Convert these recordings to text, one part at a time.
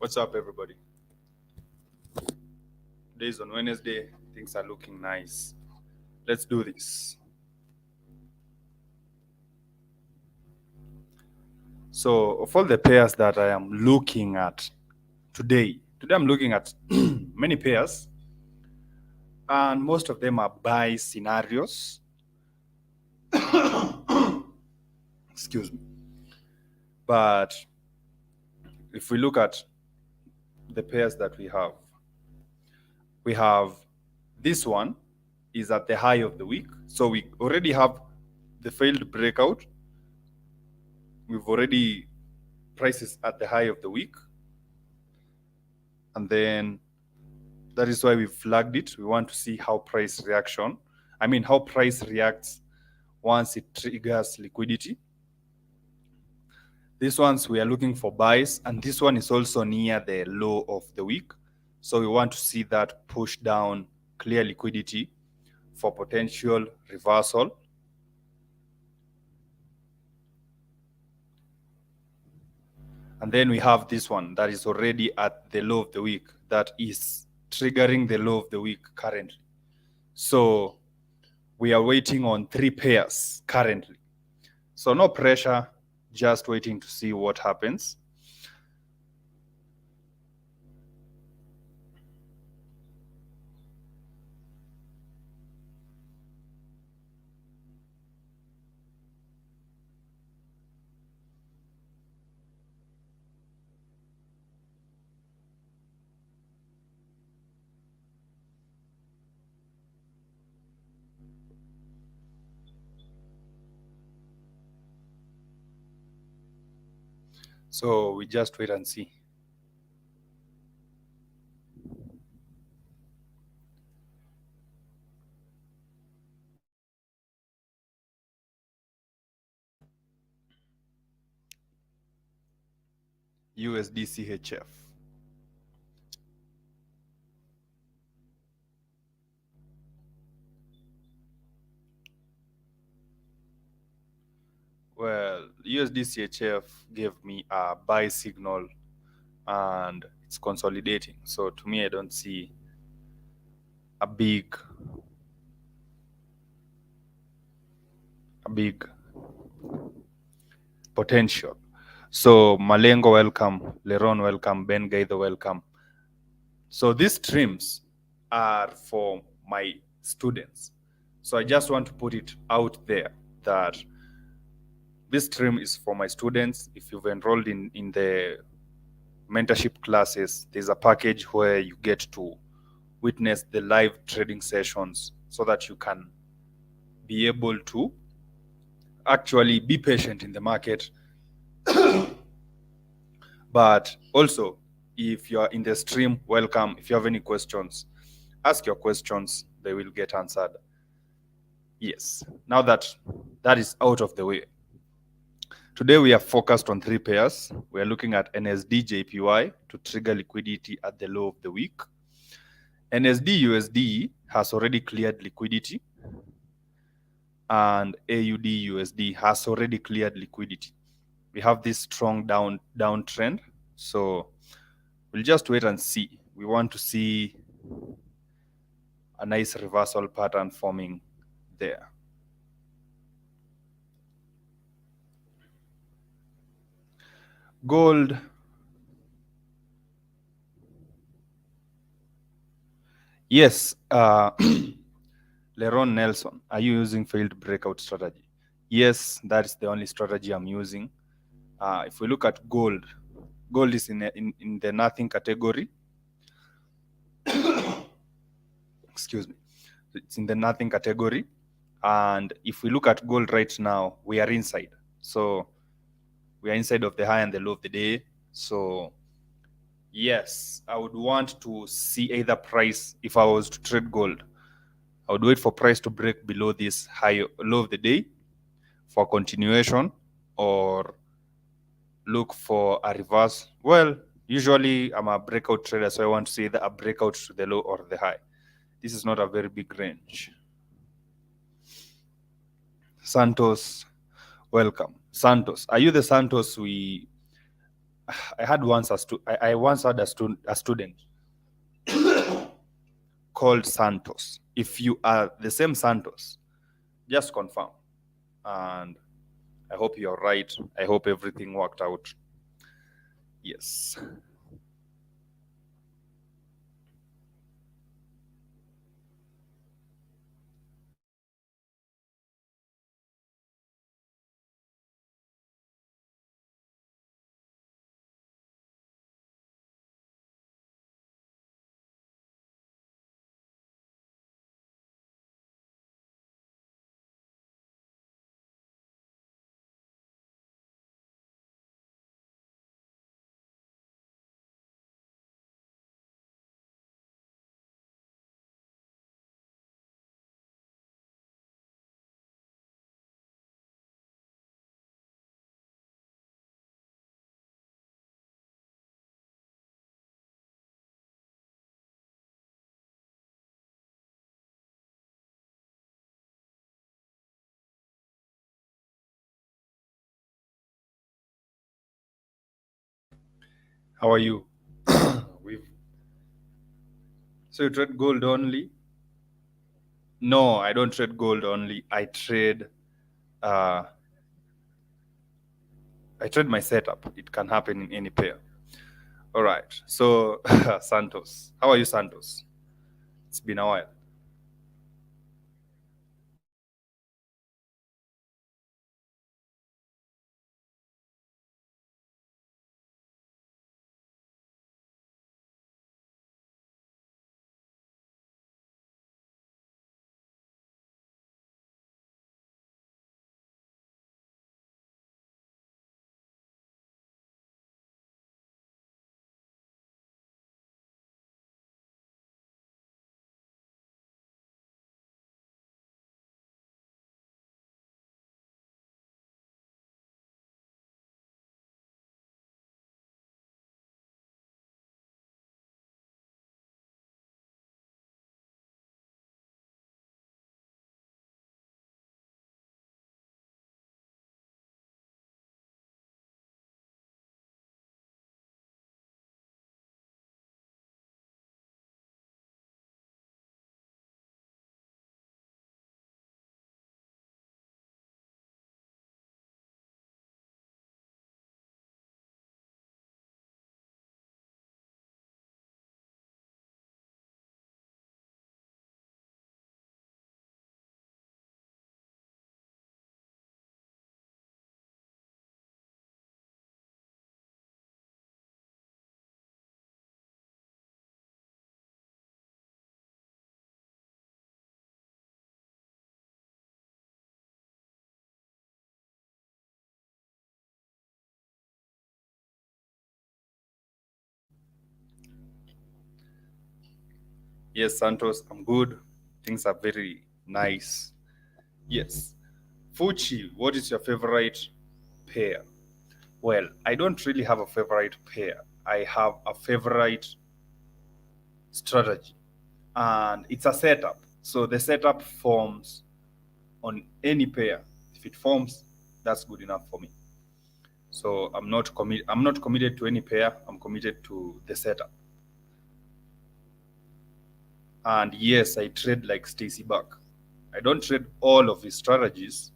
What's up, everybody? Today's on Wednesday. Things are looking nice. Let's do this. So, of all the pairs that I am looking at today I'm looking at many pairs, and most of them are buy scenarios. Excuse me. But if we look at the pairs that we have this one is at the high of the week. So we already have the failed breakout. We've already prices at the high of the week. And then that is why we flagged it. We want to see how price reacts once it triggers liquidity. These ones we are looking for buys, and this one is also near the low of the week. So we want to see that push down, clear liquidity for potential reversal. And then we have this one that is already at the low of the week, that is triggering the low of the week currently. So we are waiting on 3 pairs currently. So no pressure, just waiting to see what happens. So we just wait and see. USD CHF. Well, USD CHF gave me a buy signal and it's consolidating. So to me, I don't see a big potential. So Malengo, welcome. Leron, welcome. Ben Gaido, welcome. So these streams are for my students. So I just want to put it out there that this stream is for my students. If you've enrolled in the mentorship classes, there's a package where you get to witness the live trading sessions so that you can be able to actually be patient in the market. But also, if you are in the stream, welcome. If you have any questions, ask your questions, they will get answered. Yes, now that is out of the way, today we are focused on 3 pairs. We are looking at NSD JPY to trigger liquidity at the low of the week. NSD USD has already cleared liquidity, and AUD USD has already cleared liquidity. We have this strong downtrend, so we'll just wait and see. We want to see a nice reversal pattern forming there. Gold. Yes, Leron Nelson, are you using failed breakout strategy? Yes, that's the only strategy I'm using. If we look at gold is in the nothing category. Excuse me. It's in the nothing category. And if we look at gold right now, we are inside. So we are inside of the high and the low of the day. So yes, I would want to see either price. If I was to trade gold, I would wait for price to break below this low of the day for continuation, or look for a reverse. Well, usually I'm a breakout trader, so I want to see either a breakout to the low or the high. This is not a very big range. Santos, welcome. Santos, are you the Santos we I had once I once had a student called Santos. If you are the same Santos, just confirm. And I hope you're right. I hope everything worked out. Yes. How are you? We've So you trade gold only? No, I don't trade gold only. Uh I trade my setup. It can happen in any pair. All right. So Santos. How are you, Santos? It's been a while. Yes, Santos, I'm good. Things are very nice. Yes. Fuchi, what is your favorite pair? Well, I don't really have a favorite pair. I have a favorite strategy, and it's a setup. So the setup forms on any pair. If it forms, that's good enough for me. So I'm not committed to any pair. I'm committed to the setup. And yes, I trade like Stacy Buck. I don't trade all of his strategies.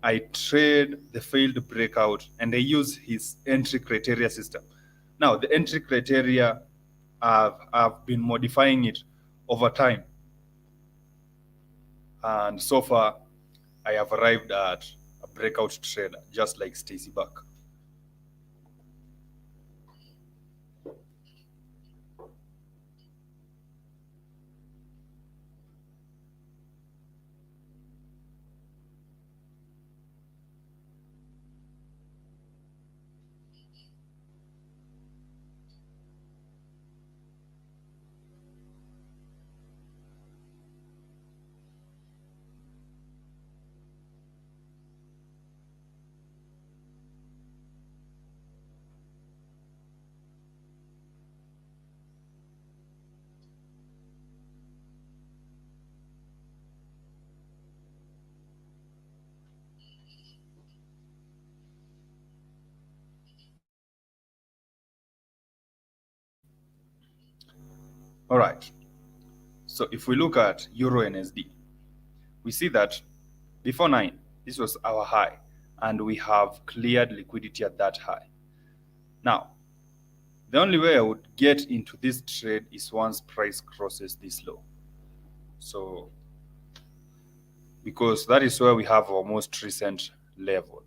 I trade the failed breakout and I use his entry criteria system. Now, the entry criteria, I've been modifying it over time. And so far, I have arrived at a breakout trader, just like Stacy Buck. All right. So if we look at Euro NSD, we see that before 9, this was our high, and we have cleared liquidity at that high. Now, the only way I would get into this trade is once price crosses this low. So, because that is where we have our most recent level.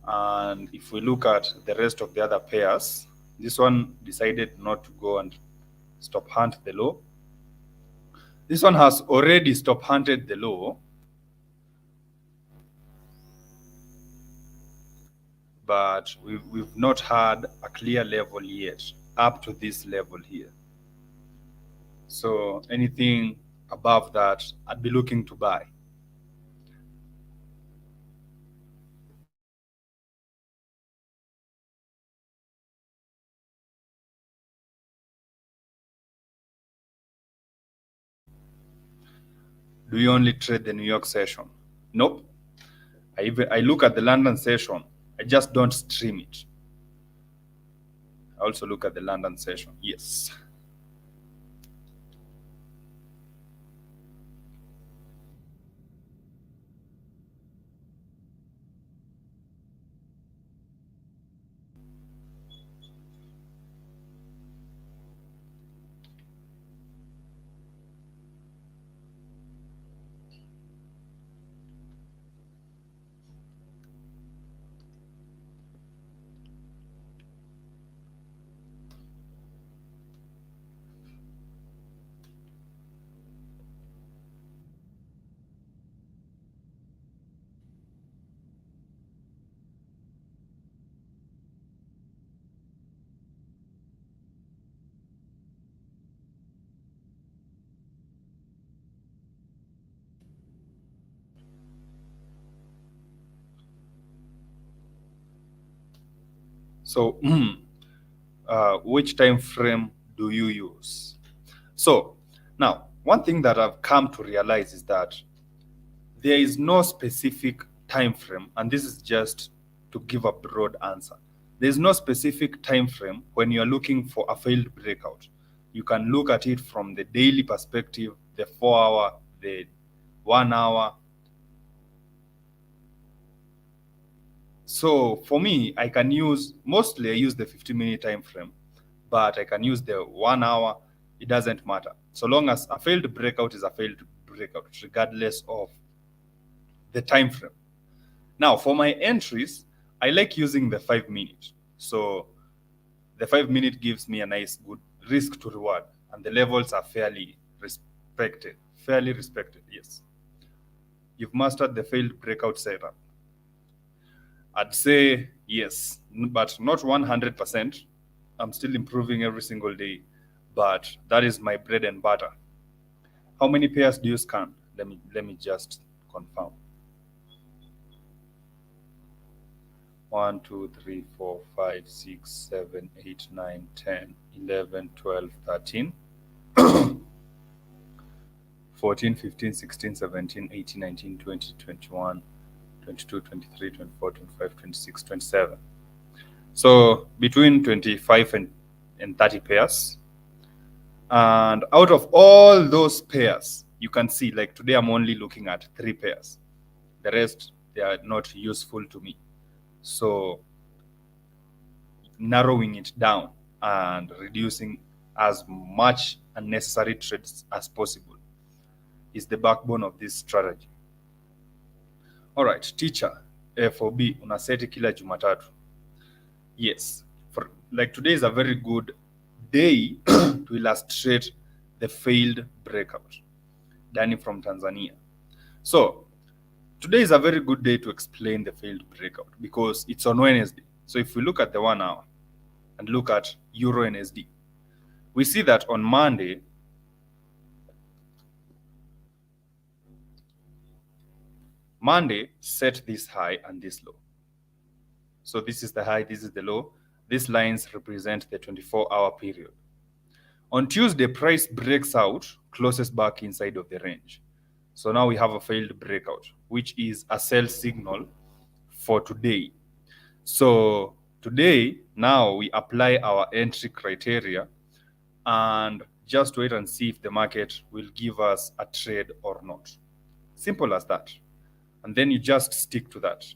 And if we look at the rest of the other pairs, this one decided not to go and stop hunt the low. This one has already stop hunted the low, but we've not had a clear level yet up to this level here. So anything above that, I'd be looking to buy. Do you only trade the New York session? Nope. I look at the London session. I just don't stream it. I also look at the London session. Yes. So, which time frame do you use? So, now, one thing that I've come to realize is that there is no specific time frame, and this is just to give a broad answer. There's no specific time frame when you're looking for a failed breakout. You can look at it from the daily perspective, the 4-hour, the 1 hour. So for me, I can use, mostly I use the 50-minute time frame, but I can use the 1 hour. It doesn't matter. So long as a failed breakout is a failed breakout, regardless of the time frame. Now, for my entries, I like using the 5-minute. So the 5-minute gives me a nice, good risk to reward, and the levels are fairly respected. Fairly respected, yes. You've mastered the failed breakout setup. I'd say yes, but not 100%. I'm still improving every single day, but that is my bread and butter. How many pairs do you scan? Let me just confirm. 1, 2, 3, 4, 5, 6, 7, 8, 9, 10, 11, 12, 13, 14, 15, 16, 17, 18, 19, 20, 21, 22, 23, 24, 25, 26, 27. So between 25 and 30 pairs. And out of all those pairs, you can see, like today I'm only looking at 3 pairs. The rest, they are not useful to me. So narrowing it down and reducing as much unnecessary trades as possible is the backbone of this strategy. All right, teacher, FOB unaseti kila Jumatatu. Yes, for like today is a very good day to illustrate the failed breakout. Danny from Tanzania. So today is a very good day to explain the failed breakout because it's on Wednesday. So if we look at the 1 hour and look at Euro NSD, we see that on Monday, set this high and this low. So this is the high, this is the low. These lines represent the 24-hour period. On Tuesday, price breaks out, closes back inside of the range. So now we have a failed breakout, which is a sell signal for today. So today, now we apply our entry criteria, and just wait and see if the market will give us a trade or not. Simple as that. And then you just stick to that.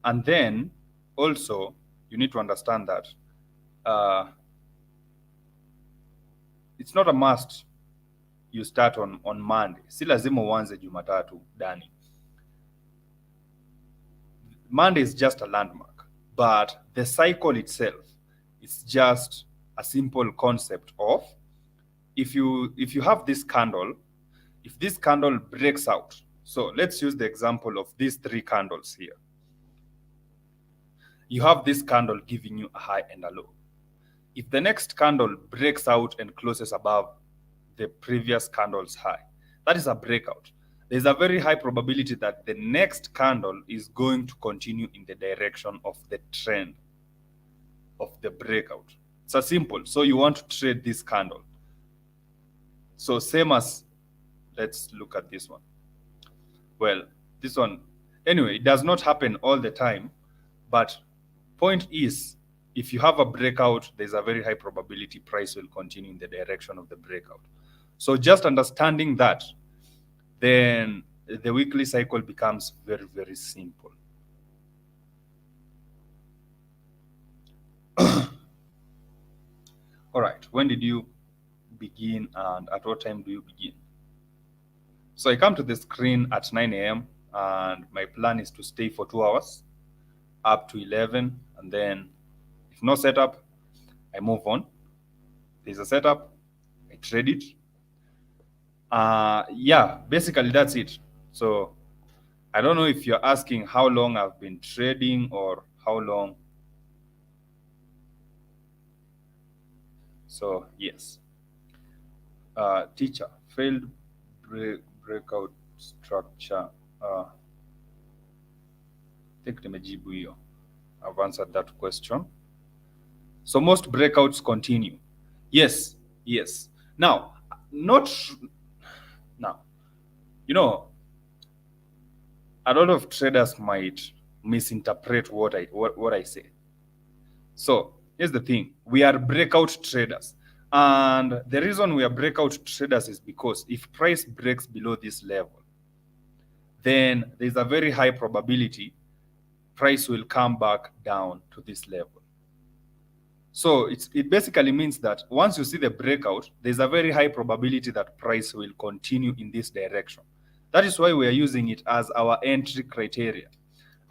And then also you need to understand that it's not a must you start on Monday. Si lazima uanze Jumatatu, Dani. Monday is just a landmark, but the cycle itself is just a simple concept of if you have this candle, if this candle breaks out. So let's use the example of these three candles here. You have this candle giving you a high and a low. If the next candle breaks out and closes above the previous candle's high, that is a breakout. There's a very high probability that the next candle is going to continue in the direction of the trend of the breakout. It's a simple. So you want to trade this candle. So same as, let's look at this one. Well, this one, anyway, it does not happen all the time, but point is, if you have a breakout, there's a very high probability price will continue in the direction of the breakout. So just understanding that, then the weekly cycle becomes very, very simple. All right, when did you begin and at what time do you begin? So I come to the screen at 9 a.m. and my plan is to stay for 2 hours up to 11, and then if no setup, I move on. There's a setup, I trade it. Yeah, basically that's it. So I don't know if you're asking how long I've been trading or how long. So yes. Teacher, failed breakout structure. I think nimejibu hiyo. I've answered that question. So most breakouts continue. Yes, yes. Now, you know, a lot of traders might misinterpret what I say. So here's the thing: we are breakout traders, and the reason we are breakout traders is because if price breaks below this level, then there's a very high probability price will come back down to this level. So it basically means that once you see the breakout, there's a very high probability that price will continue in this direction. That is why we are using it as our entry criteria.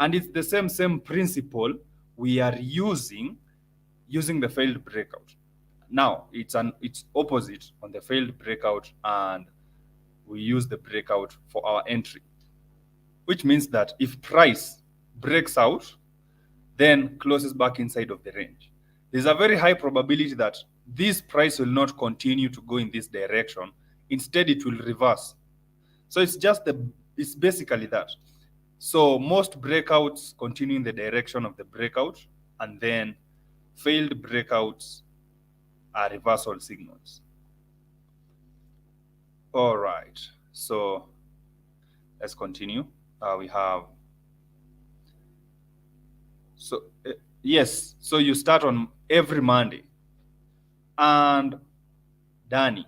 And it's the same principle we are using the failed breakout. Now, it's opposite on the failed breakout, and we use the breakout for our entry, which means that if price breaks out, then closes back inside of the range, there's a very high probability that this price will not continue to go in this direction. Instead, it will reverse. So it's basically that. So most breakouts continue in the direction of the breakout, and then failed breakouts are reversal signals. All right, so let's continue. We have, so yes, so you start on every Monday. And Danny,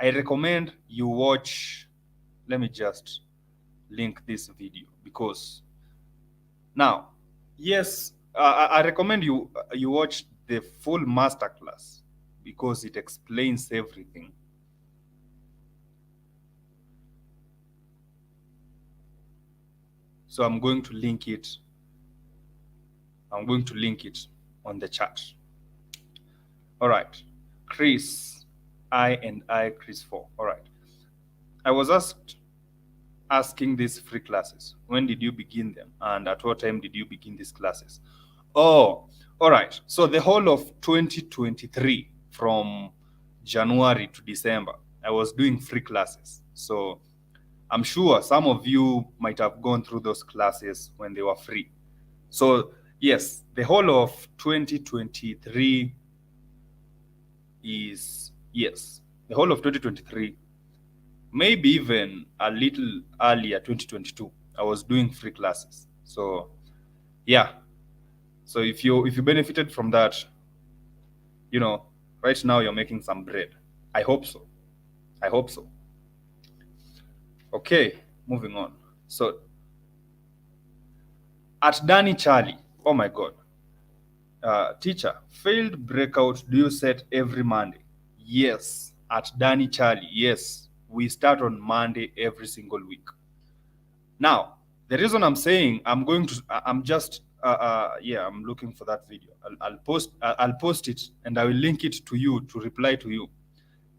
I recommend you watch, let me just link this video, because now, yes, I recommend you watch the full masterclass because it explains everything. So I'm going to link it. I'm going to link it on the chat. All right, Chris, Chris 4. All right. I was asking these free classes. When did you begin them? And at what time did you begin these classes? Oh, all right. So the whole of 2023, from January to December, I was doing free classes. So I'm sure some of you might have gone through those classes when they were free. So yes, the whole of 2023 is, yes, the whole of 2023 maybe even a little earlier, 2022, I was doing free classes. So yeah, so if you benefited from that, right now you're making some bread. I hope so. I hope so. Okay, moving on. So at Danny Charlie, oh my God, teacher, failed breakout do you set every Monday? Yes, at Danny Charlie, yes, we start on Monday every single week. Now, the reason I'm saying I'm just, yeah, I'm looking for that video. I'll post it and I will link it to you to reply to you,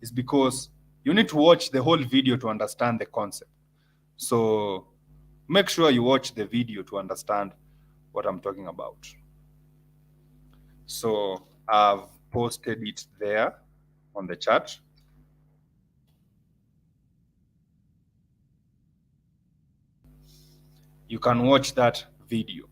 is because you need to watch the whole video to understand the concept. So make sure you watch the video to understand what I'm talking about. So I've posted it there on the chat. You can watch that video.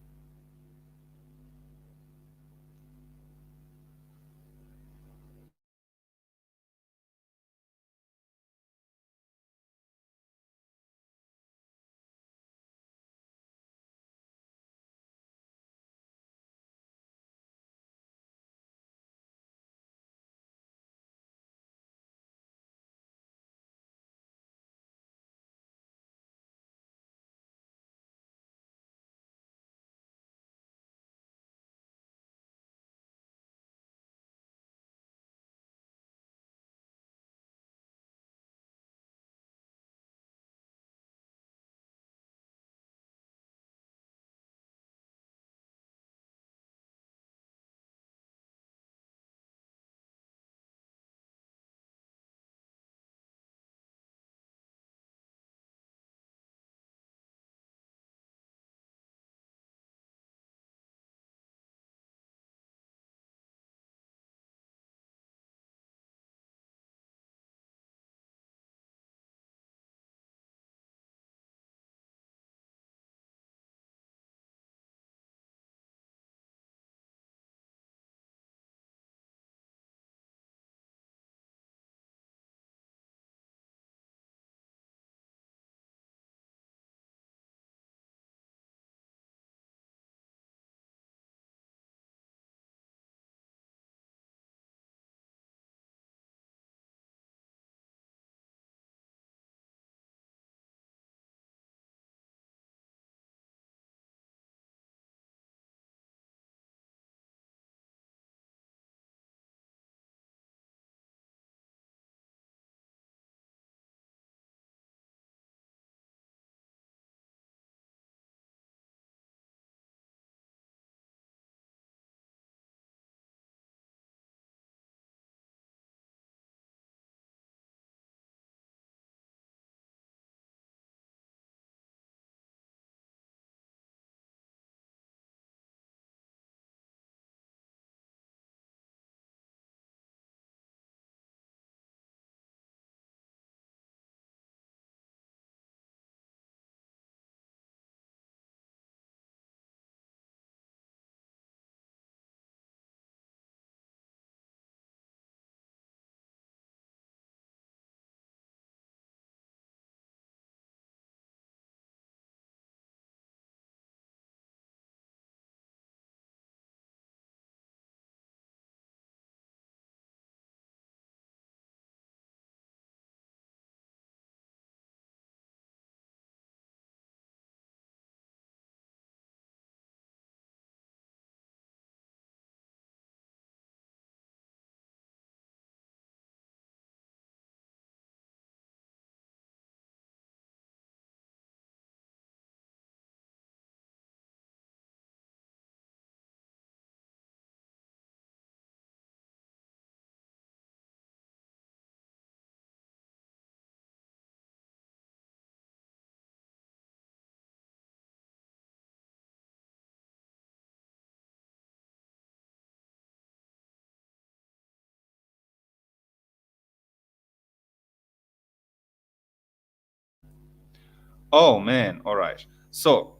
Oh man, all right. So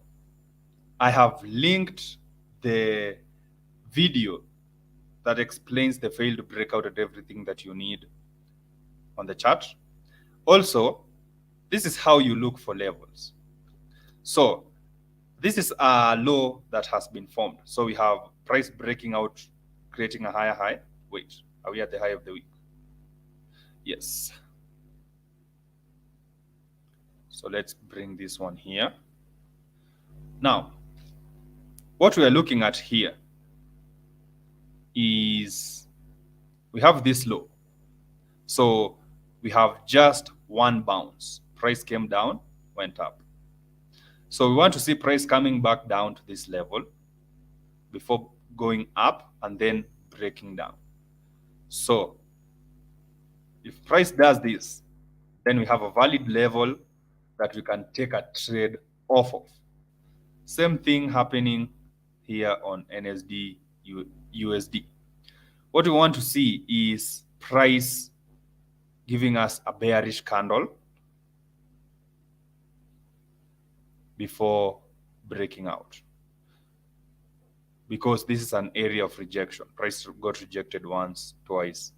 I have linked the video that explains the failed breakout and everything that you need on the chat. Also, This is how you look for levels. So this is a low that has been formed. So we have price breaking out, creating a higher high. Wait, are we at the high of the week? Yes. So let's bring this one here. Now, what we are looking at here is we have this low. So we have just one bounce. Price came down, went up. So we want to see price coming back down to this level before going up and then breaking down. So if price does this, then we have a valid level that we can take a trade off of. Same thing happening here on NSD USD. What we want to see is price giving us a bearish candle before breaking out, because this is an area of rejection. Price got rejected once, twice.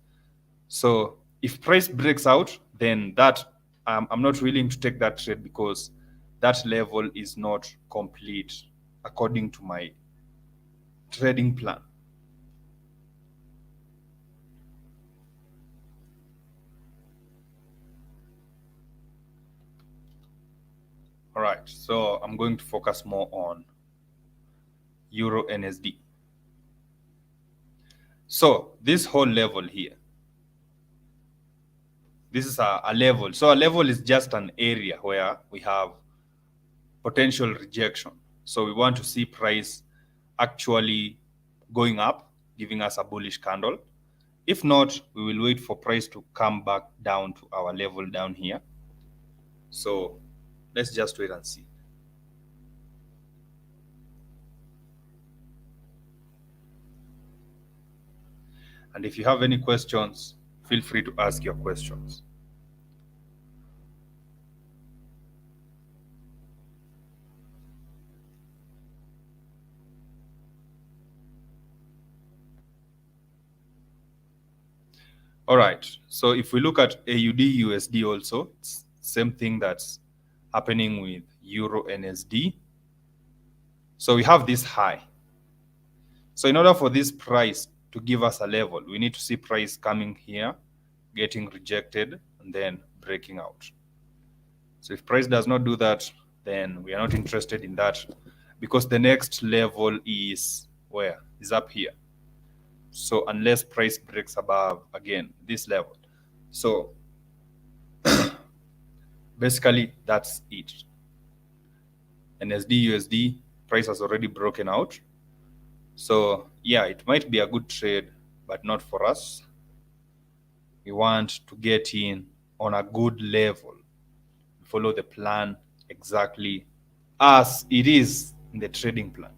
So if price breaks out, then that I'm not willing to take that trade, because that level is not complete according to my trading plan. All right, so I'm going to focus more on Euro NSD. So this whole level here, this is a level. So a level is just an area where we have potential rejection. So we want to see price actually going up, giving us a bullish candle. If not, we will wait for price to come back down to our level down here. So let's just wait and see. And if you have any questions, feel free to ask your questions. All right, so if we look at AUD USD also, it's same thing that's happening with Euro NSD. So we have this high. So in order for this price to give us a level, we need to see price coming here, getting rejected, and then breaking out. So if price does not do that, then we are not interested in that, because the next level is where? Is up here. So unless price breaks above, again, this level. So basically that's it. NSD USD price has already broken out. So yeah, it might be a good trade, but not for us. We want to get in on a good level, follow the plan exactly as it is in the trading plan.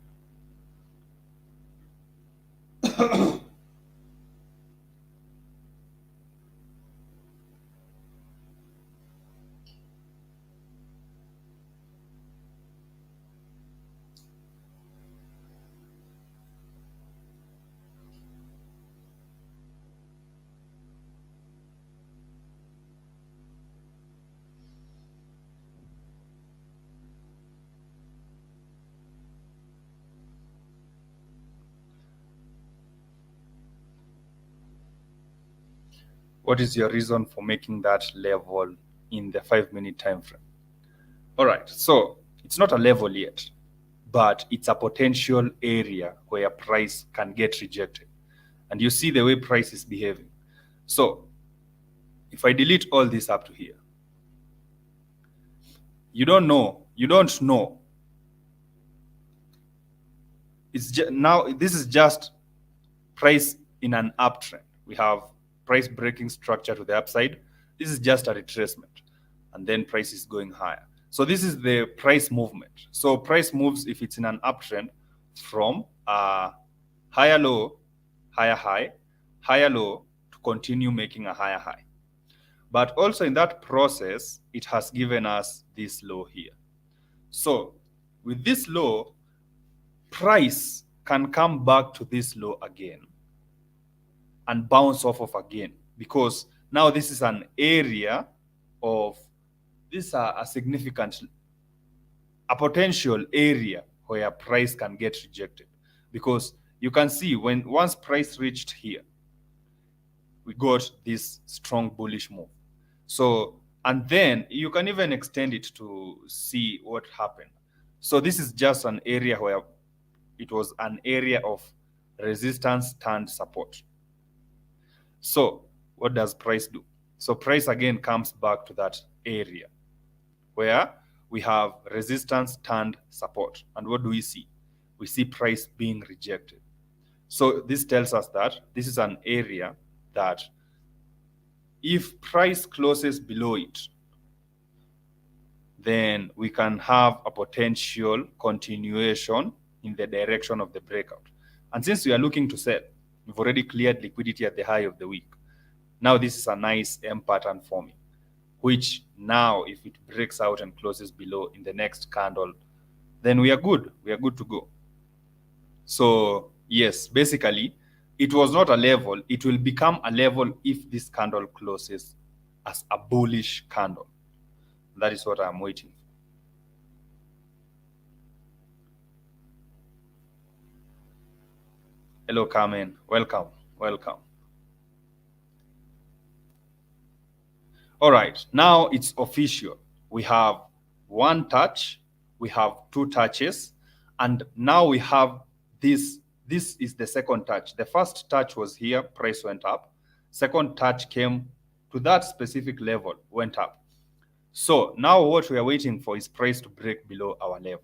What is your reason for making that level in the 5-minute time frame? All right, so it's not a level yet, but it's a potential area where price can get rejected. And you see the way price is behaving. So if I delete all this up to here, you don't know. It's now this is just price in an uptrend. We have price breaking structure to the upside. This is just a retracement, and then price is going higher. So this is the price movement. So price moves, if it's in an uptrend, from a higher low, higher high, higher low, to continue making a higher high. But also in that process, it has given us this low here. So with this low, price can come back to this low again and bounce off of again, because now this is an area of these are a potential area where price can get rejected, because you can see once price reached here, we got this strong bullish move. So, and then you can even extend it to see what happened. So this is just an area where it was an area of resistance turned support. So what does price do? So price again comes back to that area where we have resistance turned support. And what do we see? We see price being rejected. So this tells us that this is an area that if price closes below it, then we can have a potential continuation in the direction of the breakout. And since we are looking to sell, we've already cleared liquidity at the high of the week. Now this is a nice M pattern forming, which now if it breaks out and closes below in the next candle, then we are good. We are good to go. So yes, basically, it was not a level. It will become a level if this candle closes as a bullish candle. That is what I'm waiting for. Hello, Carmen. Welcome. Welcome. All right. Now it's official. We have one touch. We have two touches. And now we have this. This is the second touch. The first touch was here. Price went up. Second touch came to that specific level, went up. So now what we are waiting for is price to break below our level.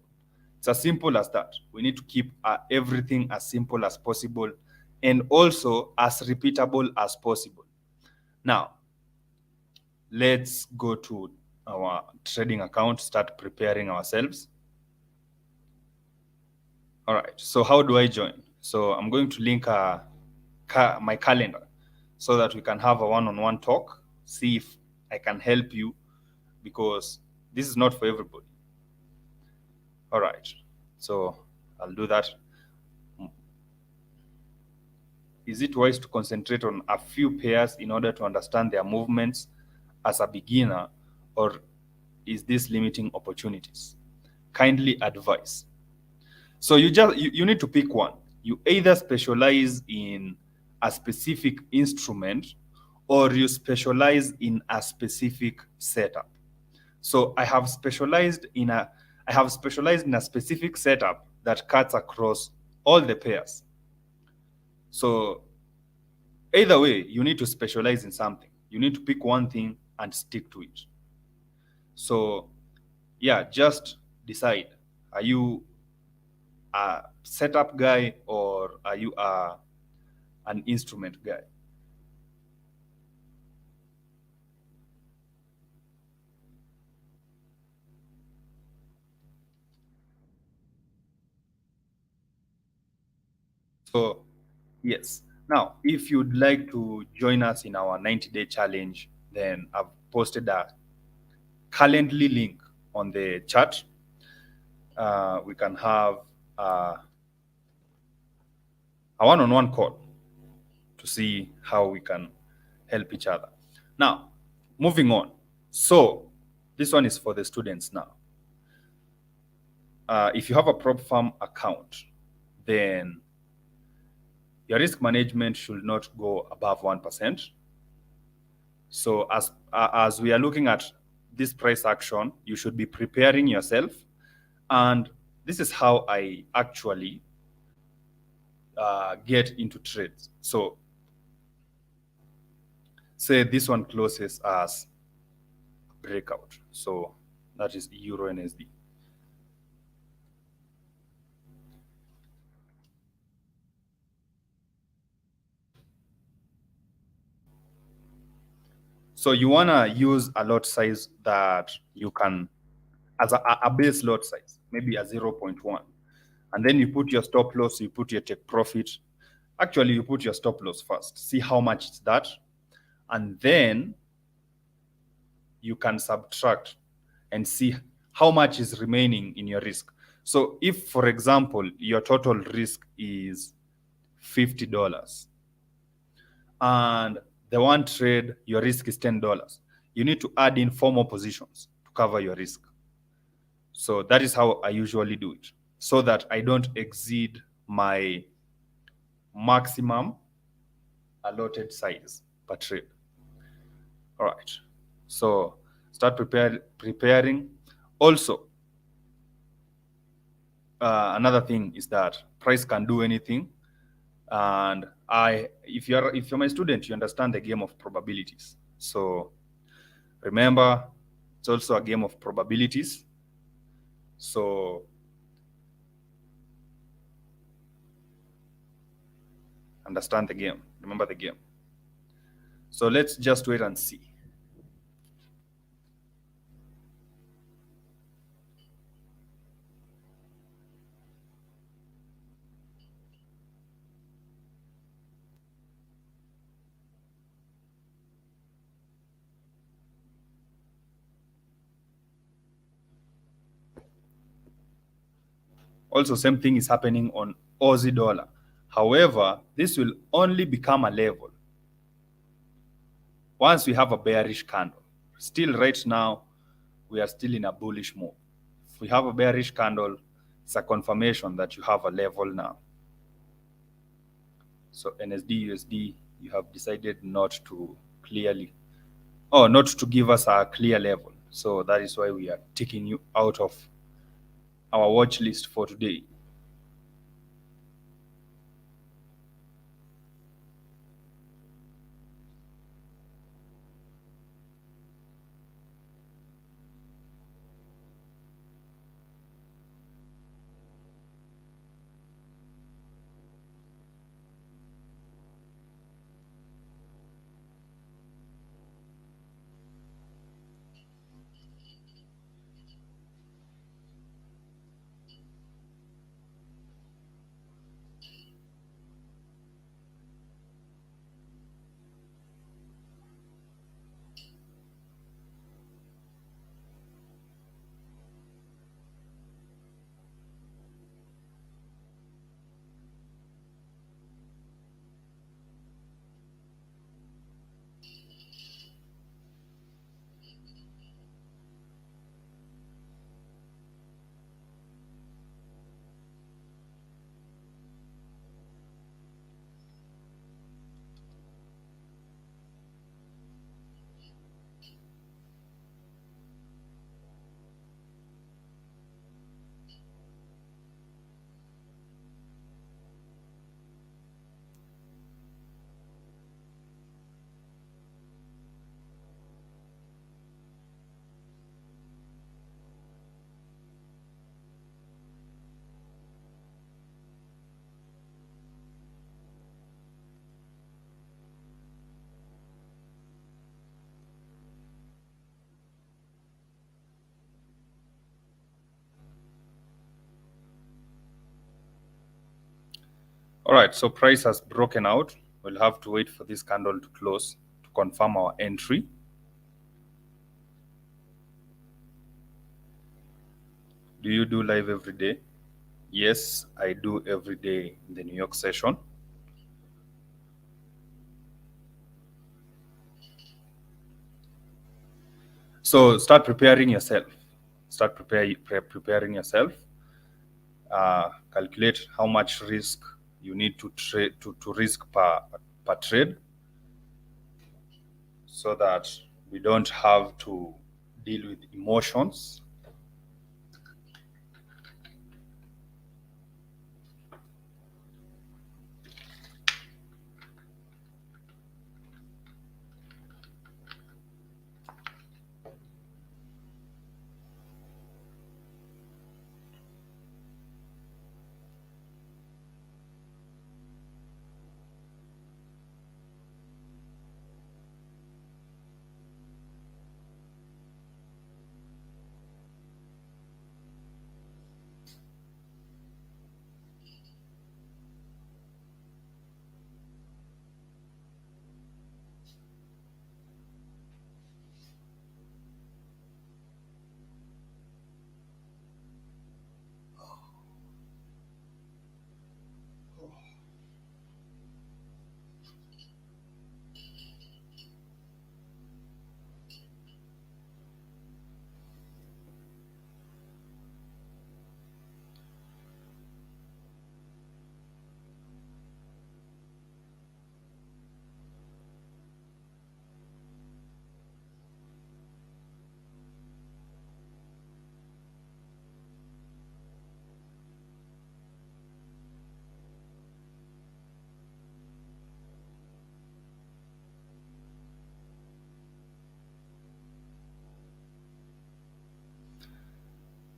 It's as simple as that. We need to keep everything as simple as possible and also as repeatable as possible. Now, let's go to our trading account, start preparing ourselves. All right, so how do I join? So I'm going to link my calendar so that we can have a one-on-one talk, see if I can help you, because this is not for everybody. All right, so I'll do that. Is it wise to concentrate on a few pairs in order to understand their movements as a beginner, or is this limiting opportunities? Kindly advise. So you need to pick one. You either specialize in a specific instrument or you specialize in a specific setup. So I have specialized in a specific setup that cuts across all the pairs. So either way, you need to specialize in something. You need to pick one thing and stick to it. So yeah, just decide. Are you a setup guy or are you an instrument guy? So yes. Now, if you'd like to join us in our 90-day challenge, then I've posted a Calendly link on the chat. We can have a one-on-one call to see how we can help each other. Now, moving on. So this one is for the students now. If you have a prop firm account, then your risk management should not go above 1%. So as we are looking at this price action, you should be preparing yourself. And this is how I actually get into trades. So say this one closes as breakout. So that is Euro NSD. So you want to use a lot size that you can, as a base lot size, maybe a 0.1. And then you put your stop loss, you put your take profit. Actually, you put your stop loss first. See how much it's that. And then you can subtract and see how much is remaining in your risk. So if, for example, your total risk is $50 and the one trade, your risk is $10, you need to add in 4 more positions to cover your risk. So that is how I usually do it, so that I don't exceed my maximum allotted size per trade. All right. So start preparing. Also, another thing is that price can do anything, and if you're my student, you understand the game of probabilities. So remember, it's also a game of probabilities. So understand the game. Remember the game. So let's just wait and see. Also, same thing is happening on Aussie dollar. However, this will only become a level once we have a bearish candle. Still, right now, we are still in a bullish move. If we have a bearish candle, it's a confirmation that you have a level now. So NSD USD, you have decided not to not to give us a clear level. So that is why we are taking you out of our watch list for today. All right, so price has broken out. We'll have to wait for this candle to close to confirm our entry. Do you do live every day? Yes, I do every day in the New York session. So start preparing yourself. Start preparing yourself. Calculate how much risk you need to trade to risk per trade, so that we don't have to deal with emotions.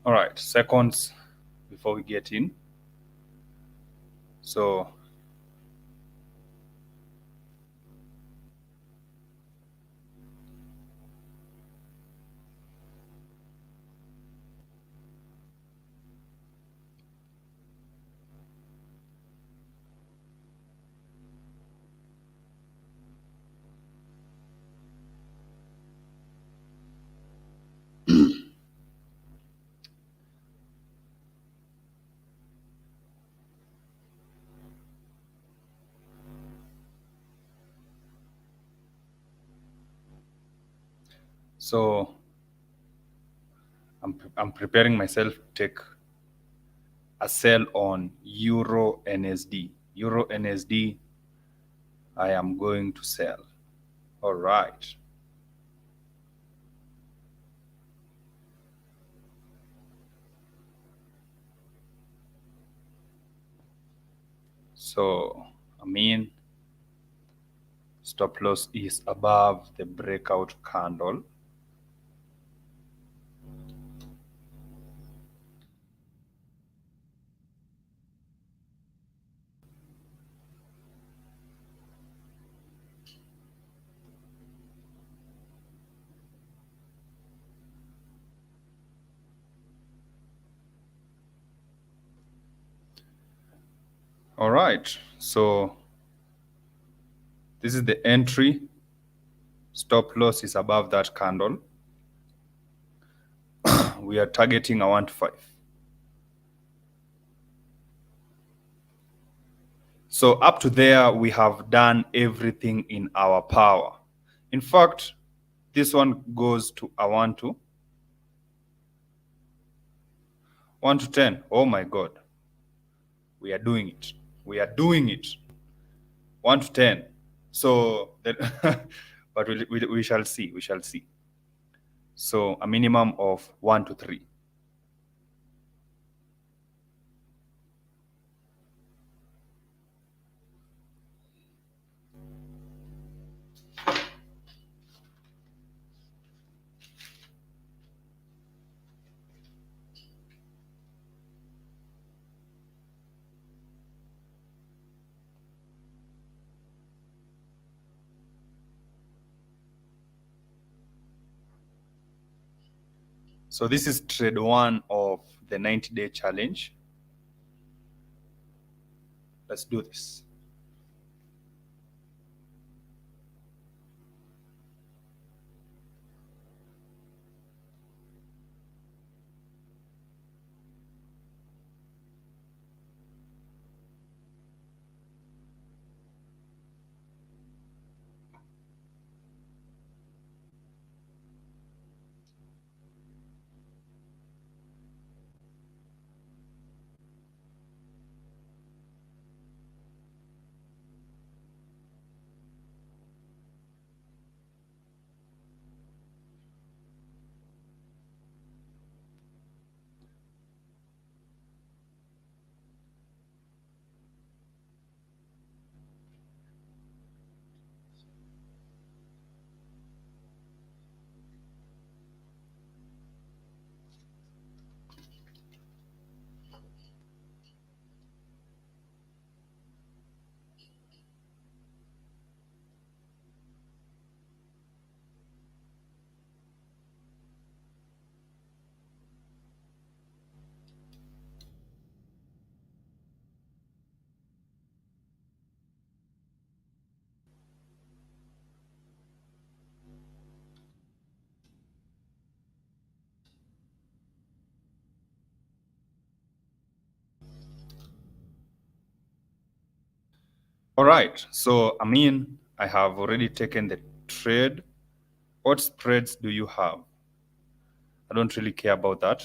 All right, seconds before we get in. So so I'm preparing myself to take a sell on Euro NSD. Euro NSD, I am going to sell. All right. So, stop loss is above the breakout candle. All right. So, this is the entry. Stop loss is above that candle. We are targeting a 1 to 5. So up to there, we have done everything in our power. In fact, this one goes to a 1 to 10. Oh my God. We are doing it. We are doing it. 1 to 10. So, but we shall see. We shall see. So a minimum of 1 to 3. So this is trade 1 of the 90-day challenge. Let's do this. All right. So, I have already taken the trade. What spreads do you have? I don't really care about that.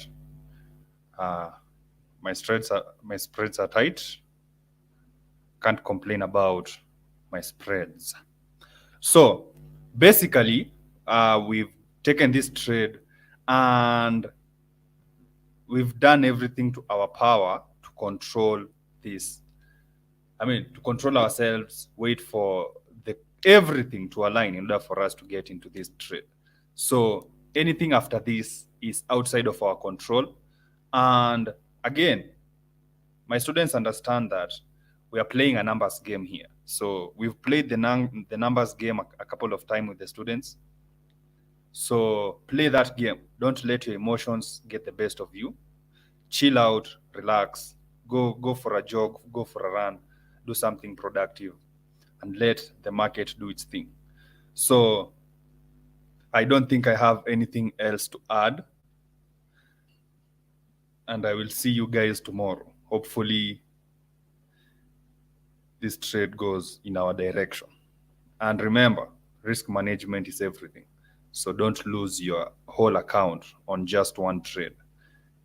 My spreads are tight. Can't complain about my spreads. So basically, we've taken this trade and we've done everything to our power to control this. To control ourselves, wait for everything to align in order for us to get into this trade. So anything after this is outside of our control. And again, my students understand that we are playing a numbers game here. So we've played the numbers game a couple of times with the students. So play that game. Don't let your emotions get the best of you. Chill out, relax, go for a jog, go for a run, do something productive, and let the market do its thing. So I don't think I have anything else to add, and I will see you guys tomorrow. Hopefully this trade goes in our direction. And remember, risk management is everything. So don't lose your whole account on just one trade.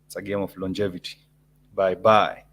It's a game of longevity. Bye bye.